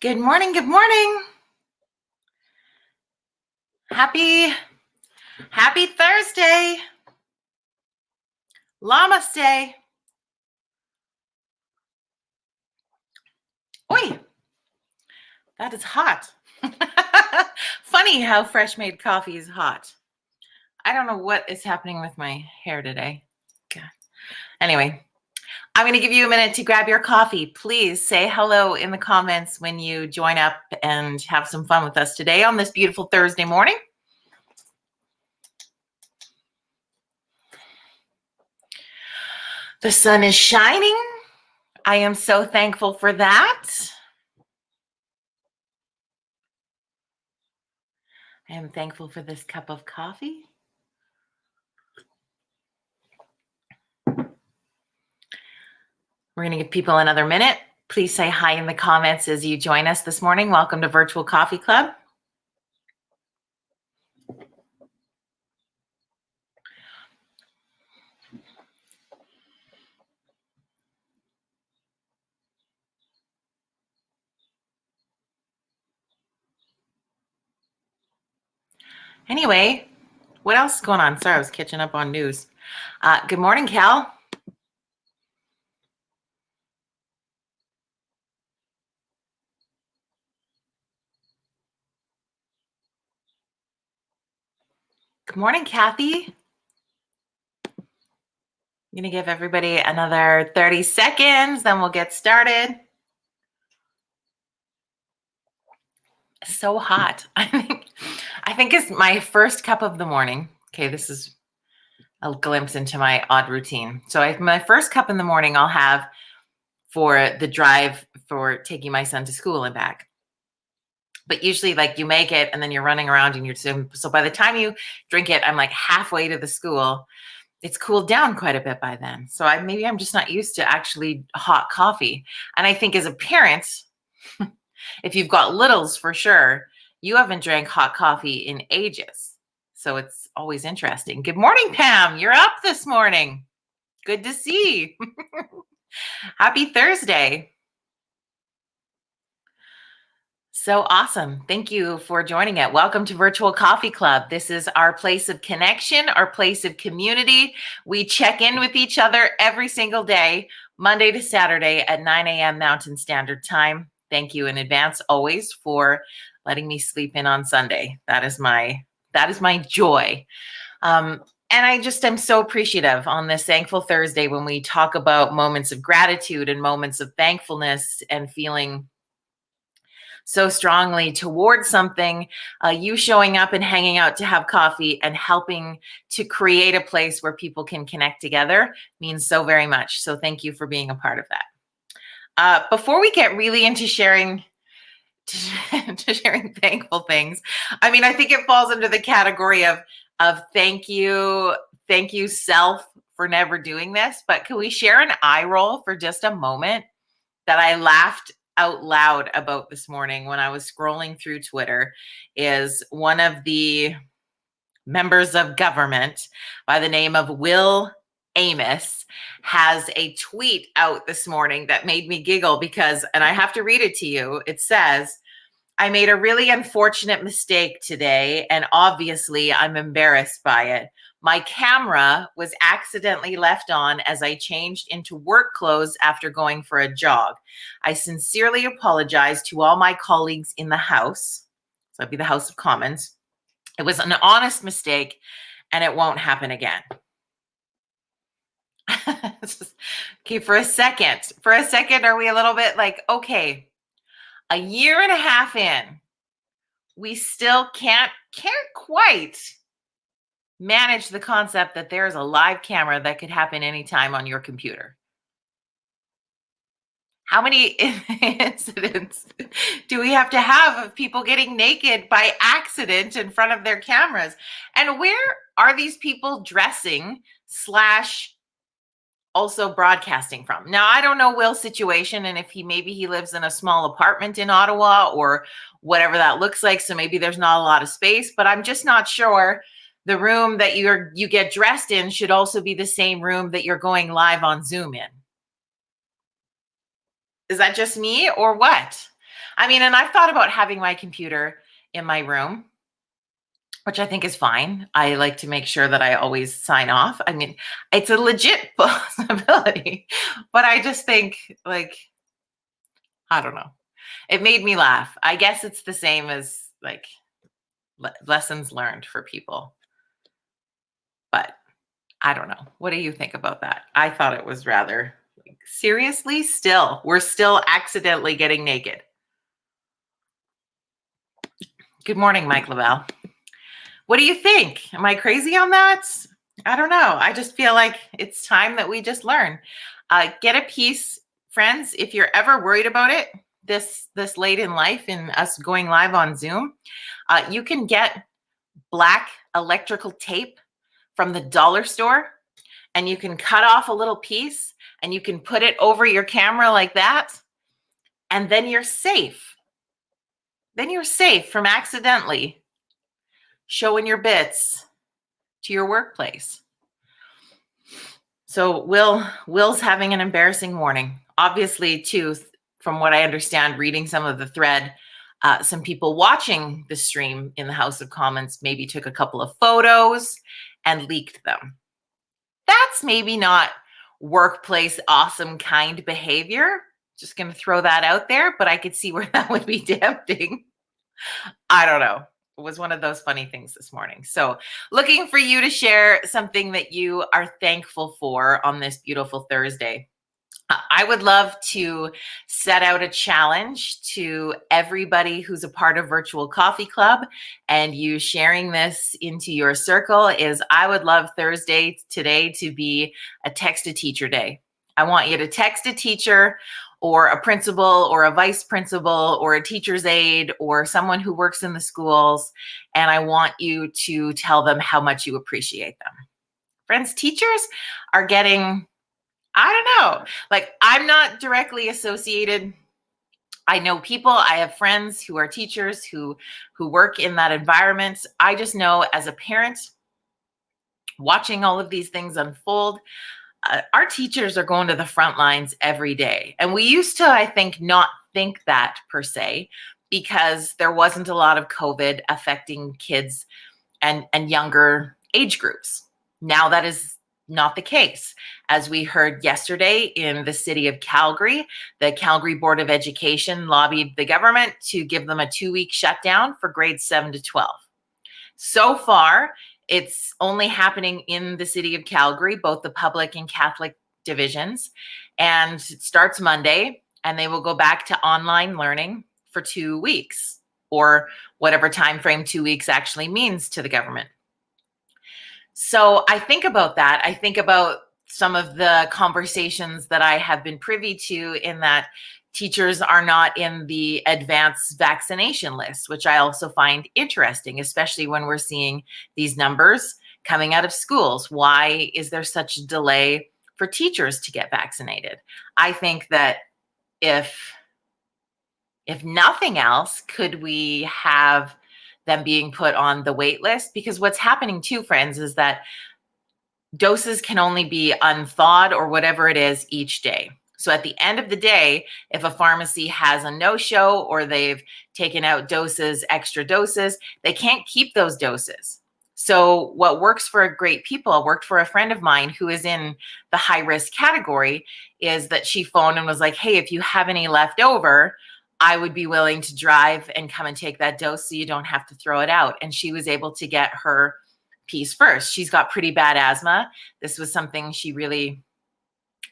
Good morning. Good morning. Happy Thursday. Namaste. Oi, that is hot. Funny how fresh made coffee is hot. I don't know what is happening with my hair today. God. Anyway, I'm going to give you a minute to grab your coffee. Please say hello in the comments when you join up and have some fun with us today on this beautiful Thursday morning. The sun is shining. I am so thankful for that. I am thankful for this cup of coffee. We're going to give people another minute. Please say hi in the comments as you join us this morning. Welcome to Virtual Coffee Club. Anyway, what else is going on? Sorry, I was catching up on news. Good morning, Cal. Good morning, Kathy. I'm going to give everybody another 30 seconds, then we'll get started. So hot. I think it's my first cup of the morning. Okay, this is a glimpse into my odd routine. So my first cup in the morning I'll have for the drive for taking my son to school and back. But usually like you make it and then you're running around and so by the time you drink it, I'm like halfway to the school. It's cooled down quite a bit by then. So maybe I'm just not used to actually hot coffee. And I think as a parent, if you've got littles for sure, you haven't drank hot coffee in ages. So it's always interesting. Good morning, Pam. You're up this morning. Good to see. Happy Thursday. So awesome. Thank you for joining it. Welcome to Virtual Coffee Club. This is our place of connection, our place of community. We check in with each other every single day, Monday to Saturday at 9 a.m. Mountain Standard Time. Thank you in advance always for letting me sleep in on Sunday. That is my joy. And I'm so appreciative on this Thankful Thursday when we talk about moments of gratitude and moments of thankfulness and feeling so strongly towards something, you showing up and hanging out to have coffee and helping to create a place where people can connect together means so very much. So thank you for being a part of that. Before we get really into sharing thankful things, I mean, I think it falls under the category of thank you self for never doing this, but can we share an eye roll for just a moment that I laughed out loud about this morning when I was scrolling through Twitter? Is one of the members of government by the name of Will Amos has a tweet out this morning that made me giggle because, and I have to read it to you. It says, "I made a really unfortunate mistake today, and obviously I'm embarrassed by it. My camera was accidentally left on as I changed into work clothes after going for a jog. I sincerely apologize to all my colleagues in the House." So that'd be the House of Commons. "It was an honest mistake and it won't happen again." Okay, for a second, are we a little bit like, okay, a year and a half in, we still can't quite manage the concept that there's a live camera that could happen anytime on your computer. How many incidents do we have to have of people getting naked by accident in front of their cameras? And where are these people dressing / also broadcasting from? Now, I don't know Will's situation and if maybe he lives in a small apartment in Ottawa or whatever that looks like. So maybe there's not a lot of space, but I'm just not sure the room that you get dressed in should also be the same room that you're going live on Zoom in. Is that just me or what? I mean, and I've thought about having my computer in my room, which I think is fine. I like to make sure that I always sign off. I mean, it's a legit possibility, but I just think, like, I don't know. It made me laugh. I guess it's the same as like lessons learned for people, but I don't know. What do you think about that? I thought it was rather like, seriously, still, we're still accidentally getting naked. Good morning, Mike Lavelle. What do you think? Am I crazy on that? I don't know. I just feel like it's time that we just learn. Get a piece, friends. If you're ever worried about it, this late in life and us going live on Zoom, you can get black electrical tape from the dollar store, and you can cut off a little piece and you can put it over your camera like that, and then you're safe. Then you're safe from accidentally showing your bits to your workplace. So Will's having an embarrassing morning. Obviously, too, from what I understand, reading some of the thread, some people watching the stream in the House of Commons maybe took a couple of photos and leaked them. That's maybe not workplace awesome kind behavior. Just going to throw that out there, but I could see where that would be tempting. I don't know. It was one of those funny things this morning. So looking for you to share something that you are thankful for on this beautiful Thursday. I would love to set out a challenge to everybody who's a part of Virtual Coffee Club, and you sharing this into your circle is I would love Thursday today to be a text a teacher day. I want you to text a teacher or a principal or a vice principal or a teacher's aide or someone who works in the schools, and I want you to tell them how much you appreciate them. Friends, teachers are getting, I don't know, like I'm not directly associated. I know people, I have friends who are teachers who work in that environment. I just know as a parent watching all of these things unfold, our teachers are going to the front lines every day. And we used to, I think, not think that per se, because there wasn't a lot of COVID affecting kids and younger age groups. Now that is not the case. As we heard yesterday in the city of Calgary, the Calgary Board of Education lobbied the government to give them a 2-week shutdown for grades 7 to 12. So far, it's only happening in the city of Calgary, both the public and Catholic divisions, and it starts Monday, and they will go back to online learning for 2 weeks, or whatever time frame 2 weeks actually means to the government. So I think about that. I think about some of the conversations that I have been privy to in that teachers are not in the advanced vaccination list, which I also find interesting, especially when we're seeing these numbers coming out of schools. Why is there such a delay for teachers to get vaccinated? I think that if nothing else, could we have them being put on the wait list? Because what's happening too, friends, is that doses can only be unthawed or whatever it is each day. So at the end of the day, if a pharmacy has a no-show or they've taken out doses, extra doses, they can't keep those doses. So what works for great people, worked for a friend of mine who is in the high-risk category, is that she phoned and was like, hey, if you have any left over, I would be willing to drive and come and take that dose so you don't have to throw it out. And she was able to get her piece first. She's got pretty bad asthma. This was something she really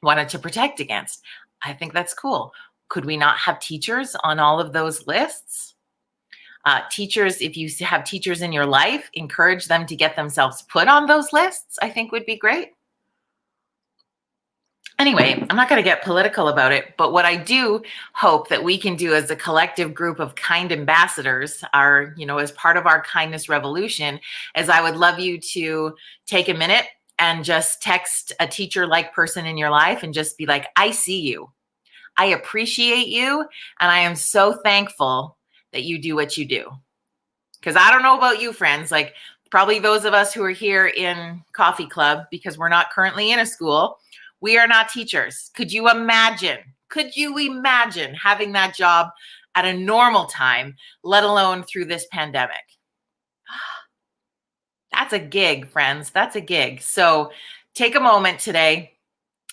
wanted to protect against. I think that's cool. Could we not have teachers on all of those lists? Teachers, if you have teachers in your life, encourage them to get themselves put on those lists, I think would be great. Anyway, I'm not going to get political about it, but what I do hope that we can do as a collective group of kind ambassadors as part of our kindness revolution, is I would love you to take a minute and just text a teacher-like person in your life and just be like, I see you. I appreciate you. And I am so thankful that you do what you do. Because I don't know about you, friends, like probably those of us who are here in Coffee Club, because we're not currently in a school, we are not teachers. Could you imagine having that job at a normal time, let alone through this pandemic. That's a gig, friends. That's a gig. So take a moment today.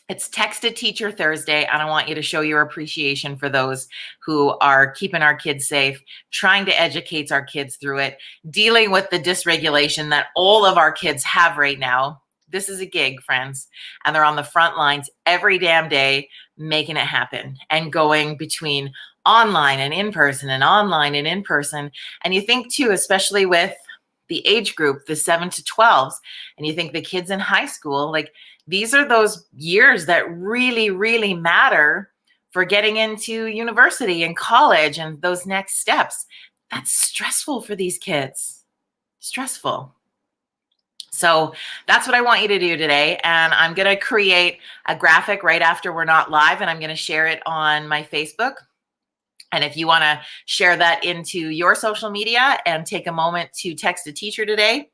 It's Text a Teacher Thursday, and I want you to show your appreciation for those who are keeping our kids safe, trying to educate our kids through it, dealing with the dysregulation that all of our kids have right now. This is a gig, friends, and they're on the front lines every damn day making it happen and going between online and in person and online and in person. And you think too, especially with the age group, the 7 to 12s, and you think the kids in high school, like these are those years that really, really matter for getting into university and college and those next steps. That's stressful for these kids. Stressful. So that's what I want you to do today. And I'm going to create a graphic right after we're not live, and I'm going to share it on my Facebook. And if you want to share that into your social media and take a moment to text a teacher today,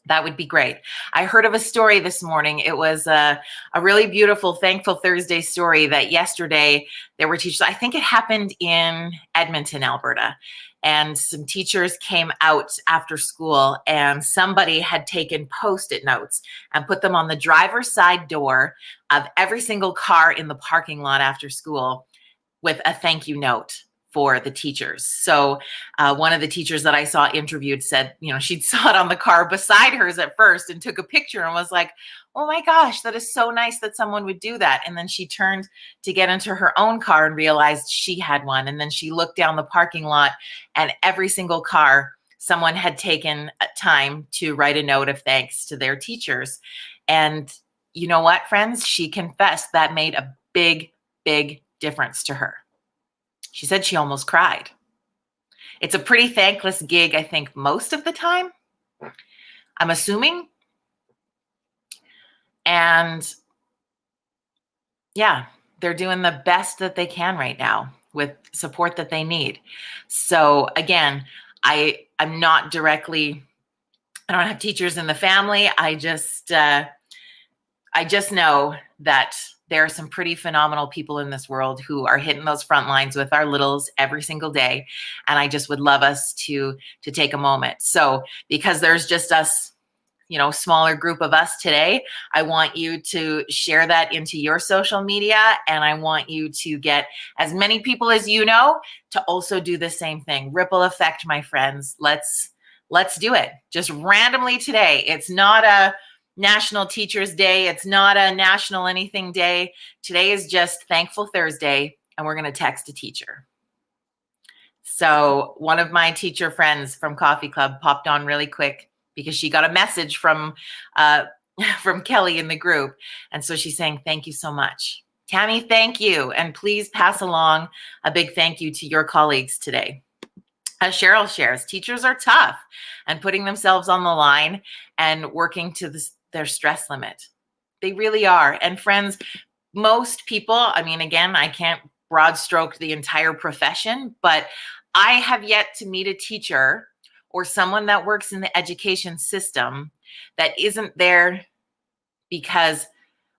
that would be great. I heard of a story this morning. It was a really beautiful Thankful Thursday story that yesterday there were teachers. I think it happened in Edmonton, Alberta. And some teachers came out after school, and somebody had taken Post-it notes and put them on the driver's side door of every single car in the parking lot after school with a thank you note for the teachers. So one of the teachers that I saw interviewed said, she'd saw it on the car beside hers at first and took a picture and was like, oh my gosh, that is so nice that someone would do that. And then she turned to get into her own car and realized she had one. And then she looked down the parking lot, and every single car, someone had taken time to write a note of thanks to their teachers. And you know what, friends? She confessed that made a big, big difference to her. She said she almost cried. It's a pretty thankless gig, I think, most of the time, I'm assuming. And yeah, they're doing the best that they can right now with support that they need. So again, I'm not directly, I don't have teachers in the family. I just know that there are some pretty phenomenal people in this world who are hitting those front lines with our littles every single day. And I just would love us to take a moment. So because there's just us, smaller group of us today, I want you to share that into your social media. And I want you to get as many people as you know to also do the same thing. Ripple effect, my friends. Let's do it. Just randomly today. It's not a National Teachers Day. It's not a national anything day. Today is just Thankful Thursday, and we're going to text a teacher. So one of my teacher friends from Coffee Club popped on really quick because she got a message from Kelly in the group. And so she's saying, thank you so much. Tammy, thank you. And please pass along a big thank you to your colleagues today. As Cheryl shares, teachers are tough and putting themselves on the line and working to their stress limit. They really are. And friends, most people, again, I can't broad stroke the entire profession, but I have yet to meet a teacher or someone that works in the education system that isn't there because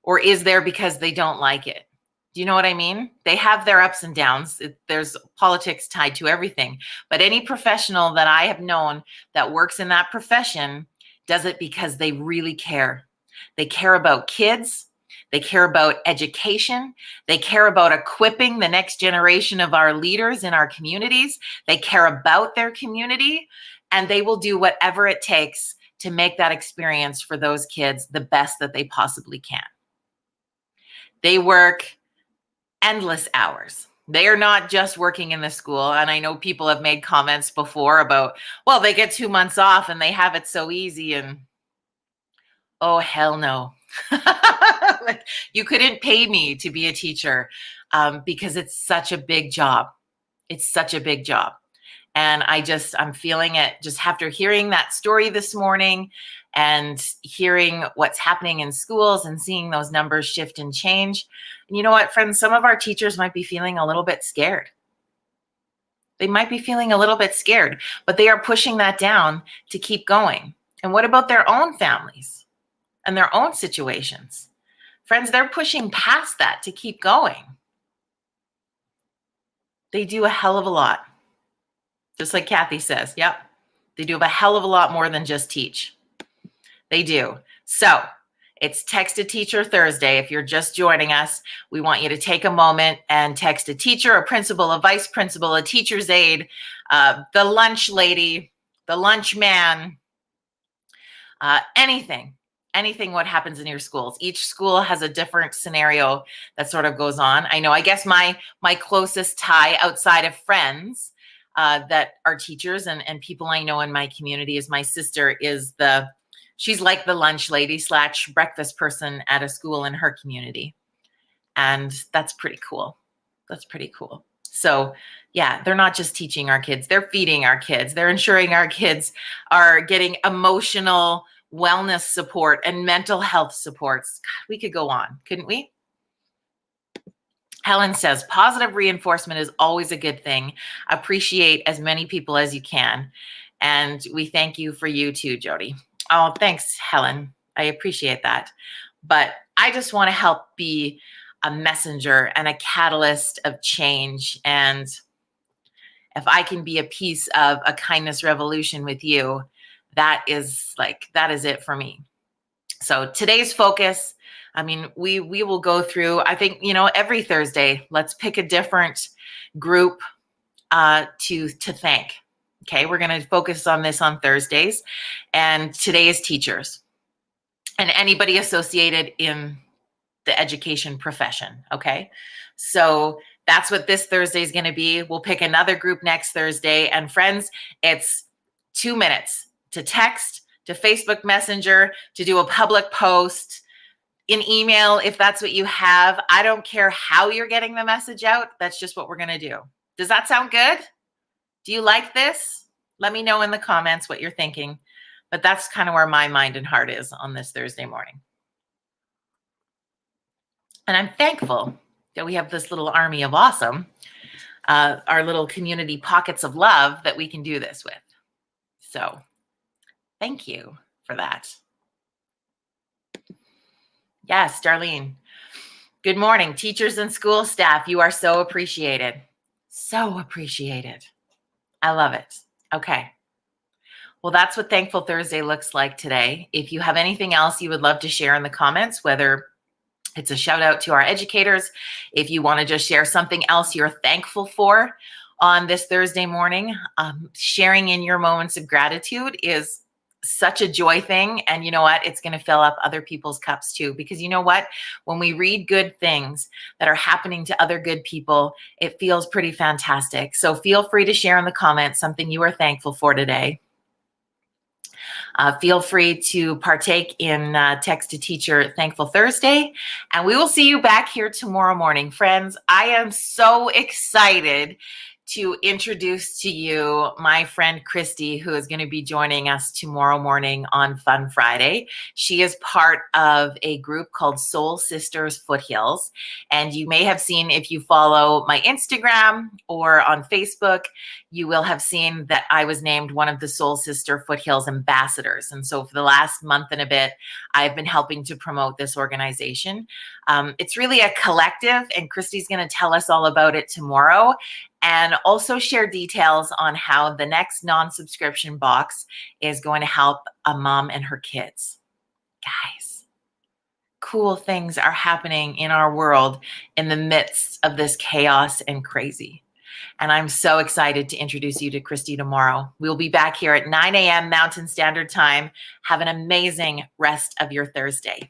they don't like it. Do you know what I mean? They have their ups and downs. There's politics tied to everything. But any professional that I have known that works in that profession does it because they really care. They care about kids. They care about education. They care about equipping the next generation of our leaders in our communities. They care about their community, and they will do whatever it takes to make that experience for those kids the best that they possibly can. They work endless hours. They are not just working in the school. And I know people have made comments before about, well, they get 2 months off and they have it so easy. And oh, hell no. Like, you couldn't pay me to be a teacher because it's such a big job. It's such a big job. And I'm feeling it just after hearing that story this morning and hearing what's happening in schools and seeing those numbers shift and change. And you know what, friends, some of our teachers might be feeling a little bit scared. They might be feeling a little bit scared, but they are pushing that down to keep going. And what about their own families and their own situations? Friends, they're pushing past that to keep going. They do a hell of a lot. Just like Kathy says. Yep. They do a hell of a lot more than just teach. They do. So it's Text a Teacher Thursday. If you're just joining us, we want you to take a moment and text a teacher, a principal, a vice principal, a teacher's aide, the lunch lady, the lunch man, anything what happens in your schools. Each school has a different scenario that sort of goes on. I know, I guess my closest tie outside of friends that are teachers and people I know in my community is my sister she's like the lunch lady / breakfast person at a school in her community. And that's pretty cool. That's pretty cool. So yeah, they're not just teaching our kids, they're feeding our kids. They're ensuring our kids are getting emotional wellness support and mental health supports. God, we could go on, couldn't we? Helen says, positive reinforcement is always a good thing. Appreciate as many people as you can. And we thank you for you too, Jody. Oh, thanks, Helen. I appreciate that. But I just want to help be a messenger and a catalyst of change. And if I can be a piece of a kindness revolution with you, that is it for me. So today's focus, I mean, we will go through, I think, every Thursday, let's pick a different group to thank. Okay, we're going to focus on this on Thursdays. And today is teachers and anybody associated in the education profession. Okay, so that's what this Thursday is going to be. We'll pick another group next Thursday. And friends, it's 2 minutes to text, to Facebook Messenger, to do a public post, in email, if that's what you have. I don't care how you're getting the message out. That's just what we're going to do. Does that sound good? Do you like this? Let me know in the comments what you're thinking. But that's kind of where my mind and heart is on this Thursday morning. And I'm thankful that we have this little army of awesome, our little community pockets of love that we can do this with. So thank you for that. Yes, Darlene. Good morning, teachers and school staff. You are so appreciated. So appreciated. I love it. Okay. Well, that's what Thankful Thursday looks like today. If you have anything else you would love to share in the comments, whether it's a shout out to our educators, if you want to just share something else you're thankful for on this Thursday morning, sharing in your moments of gratitude is such a joy thing. And you know what? It's going to fill up other people's cups too. Because you know what? When we read good things that are happening to other good people, it feels pretty fantastic. So feel free to share in the comments something you are thankful for today. Feel free to partake in Text to Teacher Thankful Thursday. And we will see you back here tomorrow morning. Friends, I am so excited to introduce to you my friend Christy, who is going to be joining us tomorrow morning on Fun Friday. She is part of a group called Soul Sisters Foothills. And you may have seen, if you follow my Instagram or on Facebook, you will have seen that I was named one of the Soul Sister Foothills ambassadors. And so for the last month and a bit, I've been helping to promote this organization. It's really a collective, and Christy's going to tell us all about it tomorrow, and also share details on how the next non-subscription box is going to help a mom and her kids. Guys, cool things are happening in our world in the midst of this chaos and crazy. And I'm so excited to introduce you to Christy tomorrow. We'll be back here at 9 a.m. Mountain Standard Time. Have an amazing rest of your Thursday.